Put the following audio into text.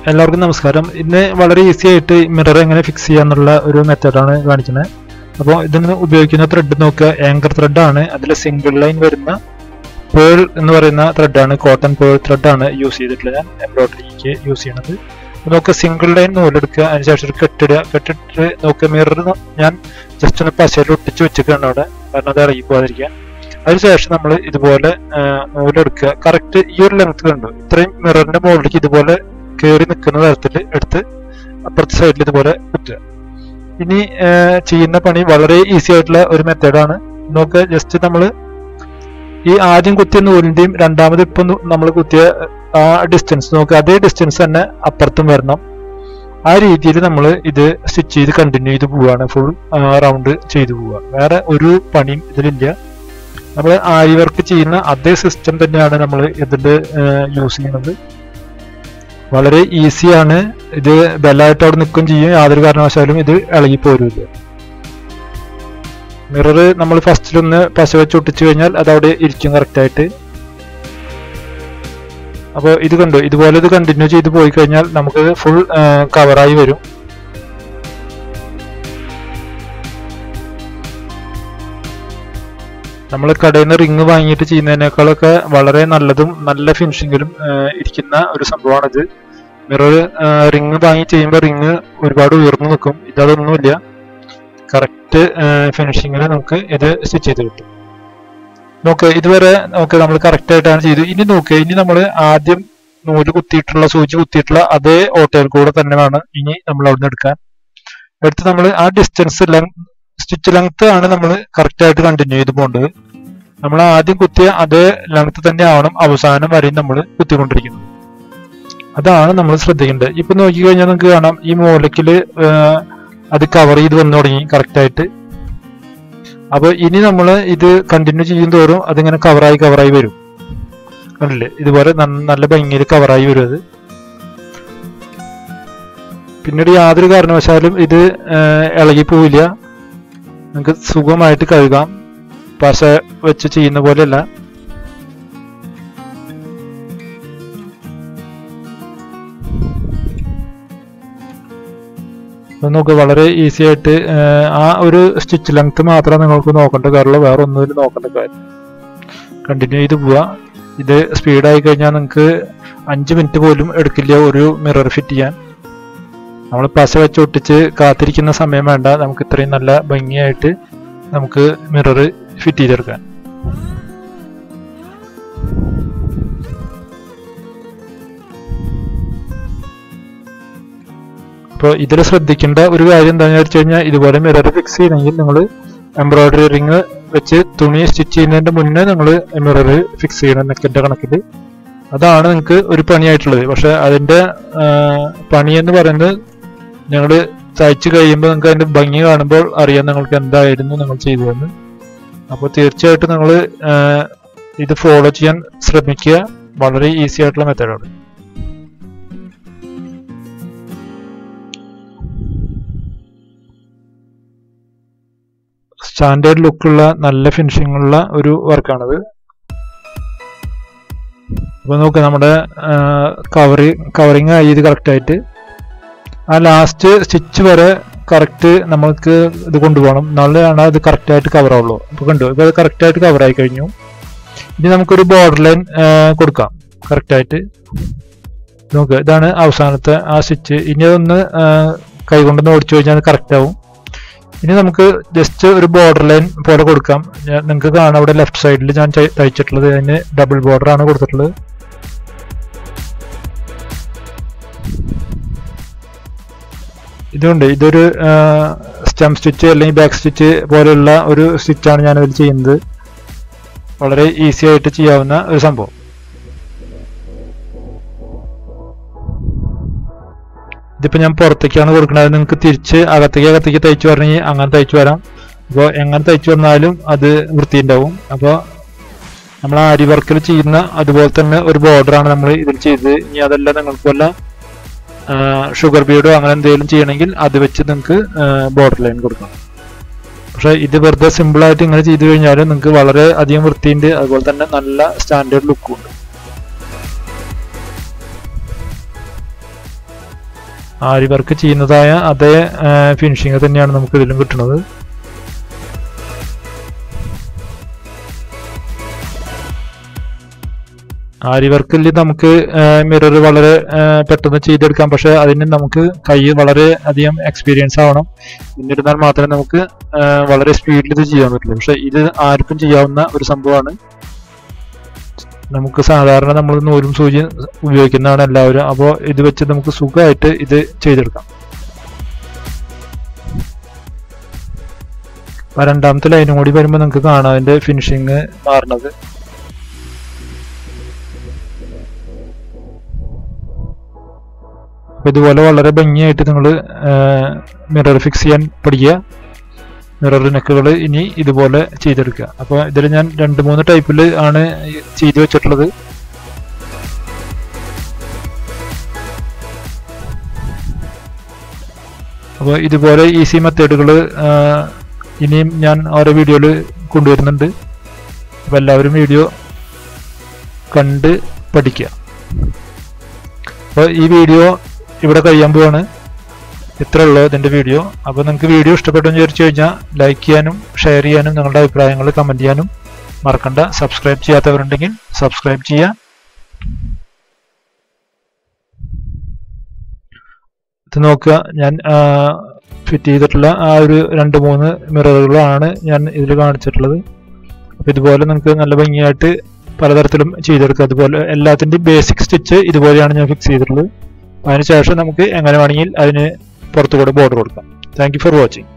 എല്ലാവർക്കും നമസ്കാരം. ഇന്ന് വളരെ ഈസി ആയിട്ട് മിറർ എങ്ങനെ ഫിക്സ് ചെയ്യാന്നുള്ള ഒരു മെത്തേഡാണ് കാണിക്കുന്നത്. അപ്പോൾ ഇതിന് ഉപയോഗിക്കുന്ന ത്രെഡ് നോക്കുക, ആങ്കർ ത്രെഡാണ്. അതിൽ സിംഗിൾ ലൈൻ വരുന്ന പേൾ എന്ന് പറയുന്ന ത്രെഡാണ്, കോട്ടൺ പേൾ ത്രെഡാണ് യൂസ് ചെയ്തിട്ടുള്ളത്. ഞാൻ എംബ്രോയിഡറിക്ക് യൂസ് ചെയ്യണത്. നമുക്ക് സിംഗിൾ ലൈൻ നൂലെടുക്കുക, അതിനുശേഷം ഒരു കെട്ടിടുക. കെട്ടിട്ട് നോക്കുക, മിറർ ഞാൻ ജസ്റ്റ് ഒന്ന് പശയിൽ ഒട്ടിച്ച് വെച്ചിട്ടാണ് അവിടെ, കാരണം അത് ഇറങ്ങി പോകാതിരിക്കാൻ. അതിനുശേഷം നമ്മൾ ഇതുപോലെ നൂലെടുക്കുക. കറക്റ്റ് ഈ ഒരു ലെങ്ത് കണ്ടു, ഇത്രയും മിററിന്റെ മുകളിലേക്ക് ഇതുപോലെ കയറി നിൽക്കുന്ന തരത്തിൽ എടുത്ത് അപ്പുറത്തെ സൈഡിൽ ഇതുപോലെ കുത്തുക. ഇനി ചെയ്യുന്ന പണി വളരെ ഈസി ആയിട്ടുള്ള ഒരു മെത്തേഡാണ്. നോക്കുക, ജസ്റ്റ് നമ്മൾ ഈ ആദ്യം കുത്തിയ നൂലിന്റെയും രണ്ടാമത് ഇപ്പം നമ്മൾ കുത്തിയ ആ ഡിസ്റ്റൻസ് നോക്കുക, അതേ ഡിസ്റ്റൻസ് തന്നെ അപ്പുറത്തും വരണം. ആ രീതിയിൽ നമ്മൾ ഇത് സ്റ്റിച്ച് ചെയ്ത് കണ്ടിന്യൂ ചെയ്ത് പോവുകയാണ്, ഫുൾ റൗണ്ട് ചെയ്തു പോവുക. വേറെ ഒരു പണിയും ഇതിലില്ല. നമ്മൾ ആരി വർക്ക് ചെയ്യുന്ന അതേ സിസ്റ്റം തന്നെയാണ് നമ്മൾ ഇതിൽ യൂസ് ചെയ്യുന്നത്. വളരെ ഈസിയാണ്. ഇത് ബലമായിട്ട് അവിടെ നിൽക്കുകയും ചെയ്യും, യാതൊരു കാരണവശാലും ഇത് ഇളകിപ്പോരില്ല. മിറർ നമ്മൾ ഫസ്റ്റിലൊന്ന് പശ വെച്ച് ഒട്ടിച്ചു കഴിഞ്ഞാൽ അത് അവിടെ ഇരിക്കും കറക്റ്റായിട്ട്. അപ്പോൾ ഇത് കണ്ടു, ഇതുപോലെ ഇത് കണ്ടിന്യൂ ചെയ്ത് പോയി കഴിഞ്ഞാൽ നമുക്ക് ഫുൾ കവറായി വരും. നമ്മൾ കടയിൽ നിന്ന് റിങ് വാങ്ങിയിട്ട് ചെയ്യുന്നതിനേക്കാളൊക്കെ വളരെ നല്ലതും നല്ല ഫിനിഷിങ്ങിലും ഇരിക്കുന്ന ഒരു സംഭവമാണിത്. മിറർ റിങ് വാങ്ങി ചെയ്യുമ്പോൾ റിങ് ഒരുപാട് ഉയർന്നു നിൽക്കും. ഇതൊന്നുമില്ല, കറക്റ്റ് ഫിനിഷിങ്ങിൽ നമുക്ക് ഇത് സ്റ്റിച്ച് ചെയ്ത് കിട്ടും. നോക്കുക, ഇതുവരെ നോക്കുക നമ്മൾ കറക്റ്റ് ആയിട്ടാണ് ചെയ്തു. ഇനി നോക്കുക, ഇനി നമ്മൾ ആദ്യം നൂല് കുത്തിയിട്ടുള്ള സൂചി കുത്തിയിട്ടുള്ള അതേ ഓട്ടയിൽ കൂടെ തന്നെയാണ് ഇനി നമ്മൾ അവിടെ നിന്ന് എടുത്ത് നമ്മൾ ആ ഡിസ്റ്റൻസ് സ്റ്റിച്ച് ലെങ്ത് ആണ് നമ്മൾ കറക്റ്റ് ആയിട്ട് കണ്ടിന്യൂ ചെയ്ത് പോകേണ്ടത്. നമ്മൾ ആദ്യം കുത്തിയ അതേ ലെങ്ത് തന്നെ ആവണം അവസാനം വരെയും നമ്മൾ കുത്തിക്കൊണ്ടിരിക്കുന്നത്. അതാണ് നമ്മൾ ശ്രദ്ധിക്കേണ്ടത്. ഇപ്പൊ നോക്കിക്കഴിഞ്ഞാൽ നമുക്ക് കാണാം, ഈ മൂലക്കില് അത് കവർ ചെയ്ത് വന്നു തുടങ്ങി കറക്റ്റായിട്ട്. അപ്പൊ ഇനി നമ്മൾ ഇത് കണ്ടിന്യൂ ചെയ്യും തോറും അതിങ്ങനെ കവറായി വരും. കണ്ടില്ലേ, ഇതുപോലെ നല്ല ഭംഗിയിൽ കവറായി വരും അത്. പിന്നീട് യാതൊരു കാരണവശാലും ഇത് ഇളകി പോവില്ല, നമുക്ക് സുഖമായിട്ട് കഴുകാം. പശ വെച്ച് ചെയ്യുന്ന പോലെയല്ല. നോക്കുക, വളരെ ഈസി ആയിട്ട് ആ ഒരു സ്റ്റിച്ച് ലെങ്ത് മാത്രം നിങ്ങൾക്ക് നോക്കേണ്ട കാര്യമുള്ളൂ, വേറെ ഒന്നും നോക്കേണ്ട കാര്യം. കണ്ടിന്യൂ ചെയ്ത് പോവുക. ഇത് സ്പീഡായി കഴിഞ്ഞാൽ നിങ്ങൾക്ക് 5 മിനിറ്റ് പോലും എടുക്കില്ല ഒരു മിറർ ഫിറ്റ് ചെയ്യാൻ. നമ്മൾ പശ വെച്ച് ഒട്ടിച്ച് കാത്തിരിക്കുന്ന സമയം വേണ്ട, നമുക്ക് ഇത്രയും നല്ല ഭംഗിയായിട്ട് നമുക്ക് മിറർ ഫിറ്റ് ചെയ്തെടുക്കാൻ. അപ്പോൾ ഇതിൽ ശ്രദ്ധിക്കേണ്ട ഒരു കാര്യം എന്താണെന്ന് വെച്ച് കഴിഞ്ഞാൽ, ഇതുപോലെ മിറർ ഫിക്സ് ചെയ്യണമെങ്കിൽ നിങ്ങൾ എംബ്രോയിഡറി റിങ് വെച്ച് തുണി സ്റ്റിച്ച് ചെയ്യുന്നതിന്റെ മുന്നേ നിങ്ങൾ മിറർ ഫിക്സ് ചെയ്യണം നെക്കിന്റെ കണക്കിൽ. അതാണ് നിങ്ങൾക്ക് ഒരു പണിയായിട്ടുള്ളത്. പക്ഷെ അതിന്റെ പണി എന്ന് പറയുന്നത് നിങ്ങൾ തയ്ച്ച് കഴിയുമ്പോൾ നിങ്ങൾക്ക് അതിന്റെ ഭംഗി കാണുമ്പോൾ അറിയാം നിങ്ങൾക്ക് എന്തായിരുന്നു നിങ്ങൾ ചെയ്തതെന്ന്. അപ്പോൾ തീർച്ചയായിട്ടും നിങ്ങൾ ഇത് ഫോളോ ചെയ്യാൻ ശ്രമിക്കുക. വളരെ ഈസി ആയിട്ടുള്ള മെത്തേഡാണ്. സ്റ്റാൻഡേർഡ് ലുക്കുള്ള നല്ല ഫിനിഷിംഗ് ഉള്ള ഒരു വർക്കാണത്. അപ്പോൾ നോക്കുക, നമ്മുടെ കവറിങ് ആയി ഇത് കറക്റ്റായിട്ട്. ആ ലാസ്റ്റ് സ്റ്റിച്ച് വരെ കറക്റ്റ് നമ്മൾക്ക് ഇത് കൊണ്ടുപോകണം, നല്ലതാണ് അത് കറക്റ്റായിട്ട് കവറാവുള്ളൂ. അപ്പോൾ കണ്ടു, ഇപ്പോൾ അത് കറക്റ്റായിട്ട് കവറായി കഴിഞ്ഞു. ഇനി നമുക്കൊരു ബോർഡർ ലൈൻ കൊടുക്കാം കറക്റ്റായിട്ട്. നോക്കുക, ഇതാണ് അവസാനത്തെ ആ സ്റ്റിച്ച്. ഇനി അതൊന്ന് കൈകൊണ്ടൊന്ന് ഓടിച്ചു കഴിഞ്ഞാൽ അത് കറക്റ്റ് ആവും. ഇനി നമുക്ക് ജസ്റ്റ് ഒരു ബോർഡർ ലൈൻ പോലെ കൊടുക്കാം. നിങ്ങൾക്ക് കാണാം അവിടെ ലെഫ്റ്റ് സൈഡിൽ ഞാൻ തയ്ച്ചിട്ടുള്ളത്, അതിന് ഡബിൾ ബോർഡർ ആണ് കൊടുത്തിട്ടുള്ളത്. ഇതുകൊണ്ട് ഇതൊരു സ്റ്റെം സ്റ്റിച്ച് അല്ലെങ്കിൽ ബാക്ക് സ്റ്റിച്ച് പോലെയുള്ള ഒരു സ്റ്റിച്ചാണ് ഞാനതിൽ ചെയ്യുന്നത്. വളരെ ഈസി ആയിട്ട് ചെയ്യാവുന്ന ഒരു സംഭവം. ഇതിപ്പോൾ ഞാൻ പുറത്തേക്കാണ് കൊടുക്കുന്നത്. നിങ്ങൾക്ക് തിരിച്ച് അകത്തേക്ക് തയ്ച്ചു വരണമെങ്കിൽ അങ്ങനെ തയ്ച്ചു വരാം. അപ്പോൾ എങ്ങനെ തയ്ച്ചു വന്നാലും അത് വൃത്തിയുണ്ടാവും. അപ്പോൾ നമ്മൾ ആരി വർക്കിൽ ചെയ്യുന്ന അതുപോലെ തന്നെ ഒരു ബോർഡറാണ് നമ്മൾ ഇതിൽ ചെയ്തത്. ഇനി അതെല്ലാം നിങ്ങൾക്ക് വല്ല ഷുഗർ ബീഡോ അങ്ങനെ എന്തെങ്കിലും ചെയ്യണമെങ്കിൽ അത് വെച്ച് നിങ്ങൾക്ക് ബോർഡർ ലൈൻ കൊടുക്കണം. പക്ഷെ ഇത് വെറുതെ സിമ്പിളായിട്ട് ഇങ്ങനെ ചെയ്തു കഴിഞ്ഞാൽ നിങ്ങൾക്ക് വളരെ അധികം വൃത്തിയുണ്ട്, അതുപോലെ തന്നെ നല്ല സ്റ്റാൻഡേർഡ് ലുക്കും ഉണ്ട്. ആരി വർക്ക് ചെയ്യുന്നതായ അതേ ഫിനിഷിങ് തന്നെയാണ് നമുക്ക് ഇതിലും കിട്ടുന്നത്. ആരി വർക്കിൽ നമുക്ക് മിറർ വളരെ പെട്ടെന്ന് ചെയ്തെടുക്കാം. പക്ഷെ അതിന് നമുക്ക് കൈ വളരെ അധികം എക്സ്പീരിയൻസ് ആവണം. എന്നിരുന്നാൽ മാത്രമേ നമുക്ക് വളരെ സ്പീഡിൽ ഇത് ചെയ്യാൻ പറ്റുള്ളൂ. പക്ഷെ ഇത് ആർക്കും ചെയ്യാവുന്ന ഒരു സംഭവമാണ്. നമുക്ക് സാധാരണ നമ്മൾ നൂലും സൂചി ഉപയോഗിക്കുന്നതാണ് എല്ലാവരും. അപ്പോൾ ഇത് വെച്ച് നമുക്ക് സുഖമായിട്ട് ഇത് ചെയ്തെടുക്കാം. രണ്ടാമത്തെ ലൈനും കൂടി വരുമ്പോൾ നിങ്ങൾക്ക് കാണാം അതിന്റെ ഫിനിഷിങ് മാറുന്നത്. ഇതുപോലെ വളരെ ഭംഗിയായിട്ട് നിങ്ങൾ മിറർ ഫിക്സ് ചെയ്യാൻ പഠിക്കുക. മിറർ നെക്കുകൾ ഇനി ഇതുപോലെ ചെയ്തെടുക്കുക. അപ്പോൾ ഇതിൽ ഞാൻ 2-3 ടൈപ്പിൽ ആണ് ചെയ്തു വെച്ചിട്ടുള്ളത്. അപ്പോൾ ഇതുപോലെ ഈസി മെത്തേഡുകൾ ഇനിയും ഞാൻ ഓരോ വീഡിയോയിൽ കൊണ്ടുവരുന്നുണ്ട്. അപ്പോൾ എല്ലാവരും വീഡിയോ കണ്ട് പഠിക്കുക. അപ്പോൾ ഈ വീഡിയോ ഇവിടെ കഴിയാൻ പോവാണ്. ഇത്രേ ഉള്ളൂ ഇതിൻ്റെ വീഡിയോ. അപ്പോൾ നിങ്ങൾക്ക് വീഡിയോ ഇഷ്ടപ്പെട്ടെന്ന് വിചാരിച്ചു കഴിഞ്ഞാൽ ലൈക്ക് ചെയ്യാനും ഷെയർ ചെയ്യാനും നിങ്ങളുടെ അഭിപ്രായങ്ങൾ കമൻറ്റ് ചെയ്യാനും മറക്കണ്ട. സബ്സ്ക്രൈബ് ചെയ്യാത്തവരുണ്ടെങ്കിൽ സബ്സ്ക്രൈബ് ചെയ്യുക. ഇത് നോക്കുക, ഞാൻ ഫിറ്റ് ചെയ്തിട്ടുള്ള ആ ഒരു 2-3 മിററുകളാണ് ഞാൻ ഇതിൽ കാണിച്ചിട്ടുള്ളത്. അപ്പോൾ ഇതുപോലെ നിങ്ങൾക്ക് നല്ല ഭംഗിയായിട്ട് പലതരത്തിലും ചെയ്തെടുക്കുക. അതുപോലെ എല്ലാത്തിൻ്റെയും ബേസിക് സ്റ്റിച്ച് ഇതുപോലെയാണ് ഞാൻ ഫിക്സ് ചെയ്തിട്ടുള്ളത്. അതിനുശേഷം നമുക്ക് എങ്ങനെ വേണമെങ്കിൽ അതിന് പുറത്തുകൂടെ ബോർഡർ കൊടുക്കാം. Thank you for watching.